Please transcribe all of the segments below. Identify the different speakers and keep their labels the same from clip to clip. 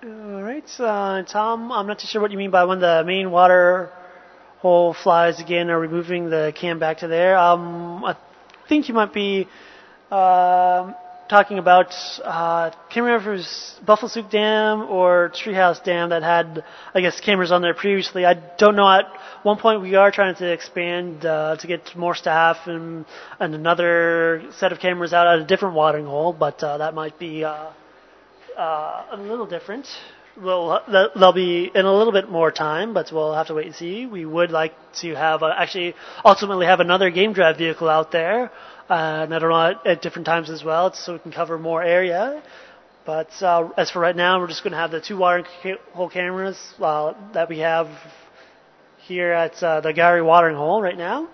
Speaker 1: All right, Tom, I'm not too sure what you mean by when the main water hole flies again or removing the cam back to there. I think you might be talking about, can't remember if it was Buffalo Soup Dam or Treehouse Dam that had, I guess, cameras on there previously. I don't know. At one point, we are trying to expand to get more staff and another set of cameras out at a different watering hole, but that might be a little different. They'll be in a little bit more time, but we'll have to wait and see. We would like to have actually ultimately have another game drive vehicle out there, and I don't know at different times as well, so we can cover more area. But as for right now, we're just going to have the two watering hole cameras that we have here at the Gary watering hole right now.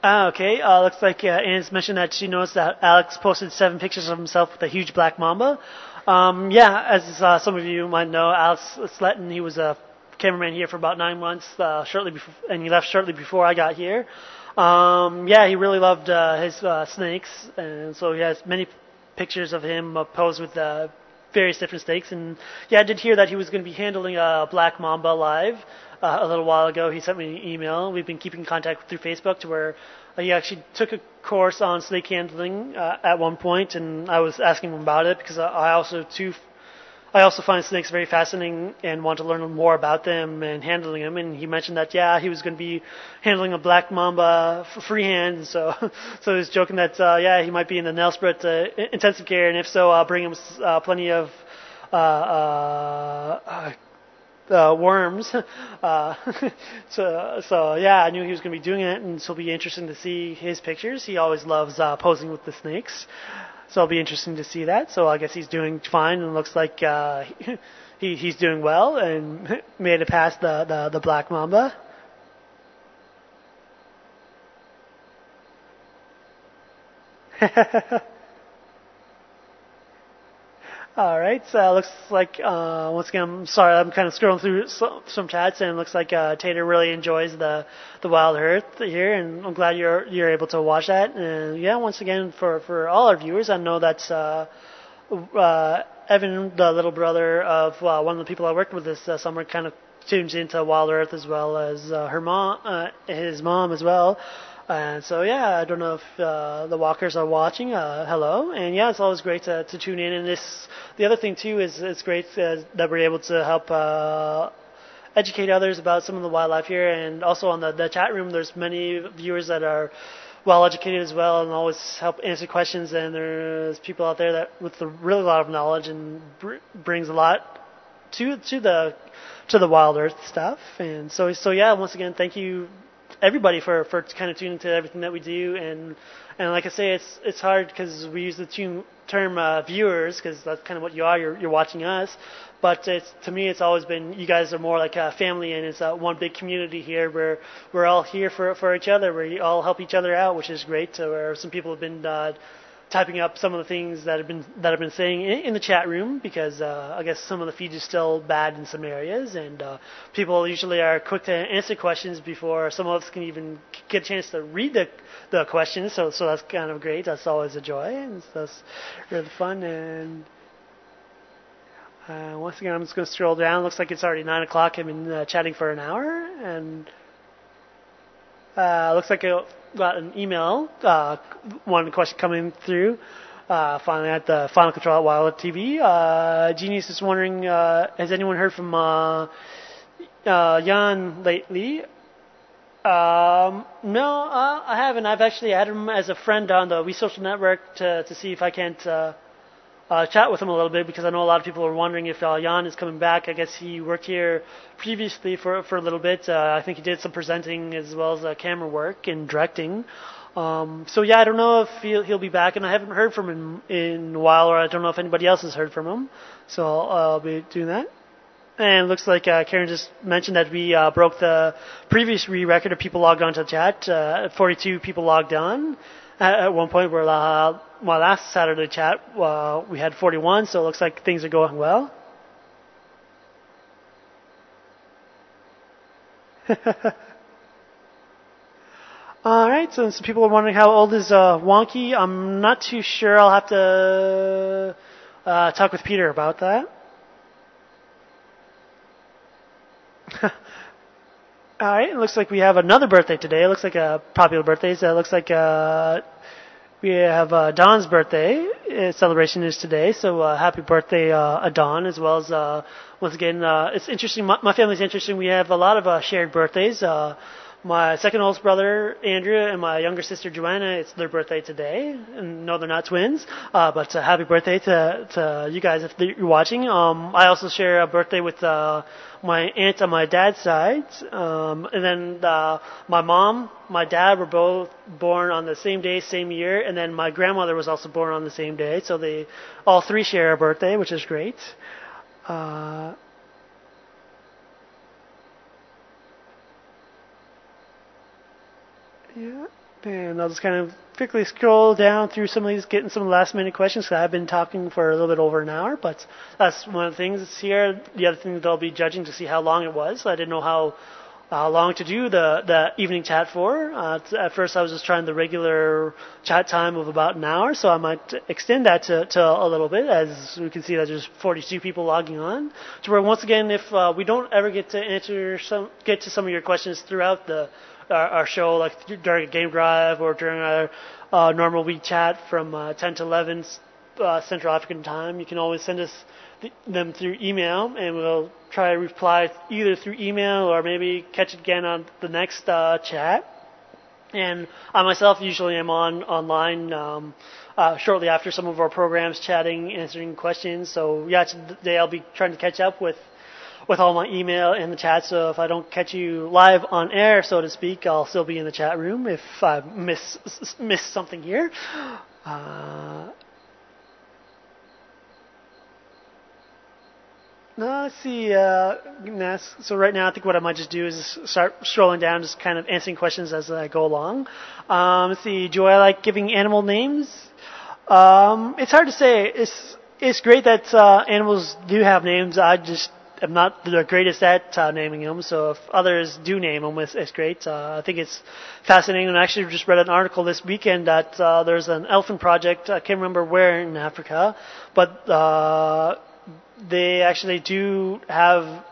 Speaker 1: Okay. Looks like Anne's mentioned that she noticed that Alex posted 7 pictures of himself with a huge black mamba. Yeah, as some of you might know, Alex Sletton, he was a cameraman here for about 9 months, shortly before, and he left shortly before I got here. Yeah, he really loved his snakes, and so he has many pictures of him posed with various different snakes. And yeah, I did hear that he was going to be handling a black mamba live a little while ago. He sent me an email. We've been keeping in contact through Facebook to where he actually took a course on snake handling at one point, and I was asking him about it because I also find snakes very fascinating and want to learn more about them and handling them. And he mentioned that he was going to be handling a black mamba for freehand. So he was joking that he might be in the Nelspruit intensive care, and if so, I'll bring him plenty of worms. So yeah, I knew he was going to be doing it, and so it'll be interesting to see his pictures. He always loves posing with the snakes. So it'll be interesting to see that. So I guess he's doing fine, and looks like he's doing well and made it past the black mamba. All right. So looks like once again, I'm sorry, I'm kind of scrolling through some chats, and it looks like Tater really enjoys the Wild Earth here, and I'm glad you're able to watch that. And yeah, once again for all our viewers, I know that's Evan, the little brother of one of the people I worked with this summer, kind of tunes into Wild Earth as well as his mom as well. And so yeah, I don't know if the walkers are watching. Hello, and yeah, it's always great to tune in. And the other thing too is it's great that we're able to help educate others about some of the wildlife here. And also on the chat room, there's many viewers that are well educated as well and always help answer questions. And there's people out there that with a really lot of knowledge and brings a lot to the Wild Earth stuff. And so yeah, once again, thank you everybody for kind of tuning to everything that we do. And like I say, it's hard because we use the term viewers because that's kind of what you are. You're watching us. But to me, it's always been you guys are more like a family, and it's one big community here where we're all here for each other. We all help each other out, which is great. So where some people have been typing up some of the things that have been saying in the chat room because I guess some of the feed is still bad in some areas, and people usually are quick to answer questions before some of us can even get a chance to read the questions. So that's kind of great. That's always a joy, and that's really fun. And once again, I'm just going to scroll down. Looks like it's already 9 o'clock. I've been chatting for an hour, and looks like I got an email, one question coming through, finally at the Final Control at Wildlife TV. Jeannie's just wondering, has anyone heard from Jan lately? No, I haven't. I've actually added him as a friend on the We Social Network to see if I can't chat with him a little bit because I know a lot of people are wondering if Jan is coming back. I guess he worked here previously for a little bit. I think he did some presenting as well as camera work and directing. So yeah, I don't know if he'll be back, and I haven't heard from him in a while, or I don't know if anybody else has heard from him. So I'll be doing that. And it looks like Karen just mentioned that we broke the previous record of people logged on to the chat. 42 people logged on. At one point, my last Saturday chat, we had 41, so it looks like things are going well. All right, so some people are wondering how old is Wonky. I'm not too sure. I'll have to talk with Peter about that. All right, it looks like we have another birthday today. It looks like a popular birthday. So it looks like we have Don's birthday celebration is today. So happy birthday, Don, as well as once again, it's interesting. My family's interesting. We have a lot of shared birthdays. My second oldest brother, Andrew, and my younger sister, Joanna, it's their birthday today. And no, they're not twins, but happy birthday to you guys if you're watching. I also share a birthday with my aunt on my dad's side. And then my mom, my dad were both born on the same day, same year. And then my grandmother was also born on the same day. So they all three share a birthday, which is great. Yeah, and I'll just kind of quickly scroll down through some of these, getting some last minute questions, because I've been talking for a little bit over an hour, but that's one of the things that's here. The other thing that I'll be judging to see how long it was. I didn't know how long to do the evening chat for. At first I was just trying the regular chat time of about an hour, so I might extend that to a little bit, as we can see that there's 42 people logging on. So where once again, if we don't ever get to some of your questions throughout our show, like during a game drive or during our normal WeChat from 10 to 11 Central African time, you can always send us them through email, and we'll try to reply either through email or maybe catch it again on the next chat. And I myself usually am online shortly after some of our programs, chatting, answering questions. So yeah, today I'll be trying to catch up with all my email and the chat, so if I don't catch you live on air, so to speak, I'll still be in the chat room if I miss something here. Let's see. So right now, I think what I might just do is start scrolling down, just kind of answering questions as I go along. Let's see. Do I like giving animal names? It's hard to say. It's great that animals do have names. I'm not the greatest at naming them, so if others do name them, it's great. I think it's fascinating, and I actually just read an article this weekend that there's an elephant project, I can't remember where in Africa, but they actually do have,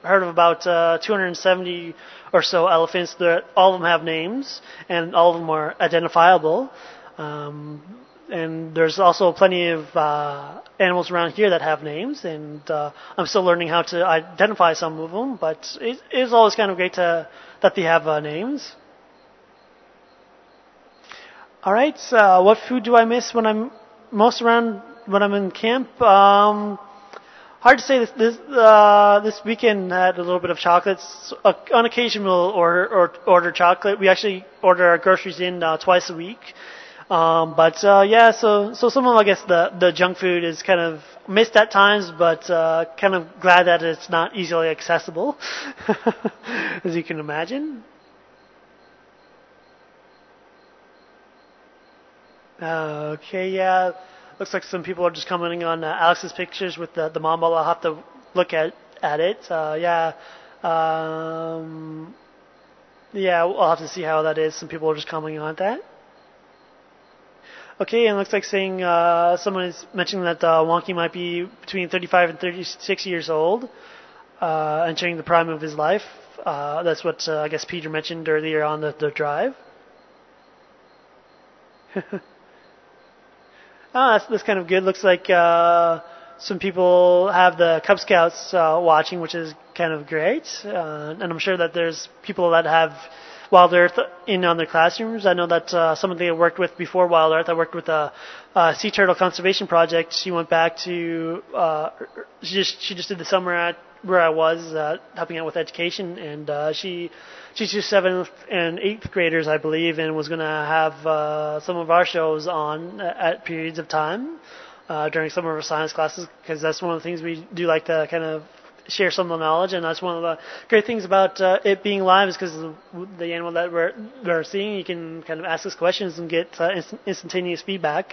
Speaker 1: heard of about 270 or so elephants. All of them have names, and all of them are identifiable. And there's also plenty of animals around here that have names, and I'm still learning how to identify some of them, but it is always kind of great that they have names. All right, so what food do I miss when I'm in camp? Hard to say. This weekend had a little bit of chocolates. On occasion we'll order chocolate. We actually order our groceries in twice a week. Yeah, so some of, I guess, the junk food is kind of missed at times, but kind of glad that it's not easily accessible, as you can imagine. Okay, yeah. Looks like some people are just commenting on Alex's pictures with the mom ball. I'll have to look at it. Yeah. Yeah, I'll have to see how that is. Some people are just commenting on that. Okay, and it looks like someone is mentioning that Wonky might be between 35 and 36 years old, entering the prime of his life. That's what I guess Peter mentioned earlier on the drive. That's kind of good. Looks like some people have the Cub Scouts watching, which is kind of great. And I'm sure that there's people that have Wild Earth on their classrooms. I know that somebody I worked with before Wild Earth, I worked with a sea turtle conservation project. She went back to, she just did the summer at where I was, helping out with education, and she teaches 7th and 8th graders, I believe, and was going to have some of our shows on at periods of time during some of our science classes, because that's one of the things we do like to kind of share some of the knowledge, and that's one of the great things about it being live, is because the animal that we're seeing, you can kind of ask us questions and get instantaneous feedback.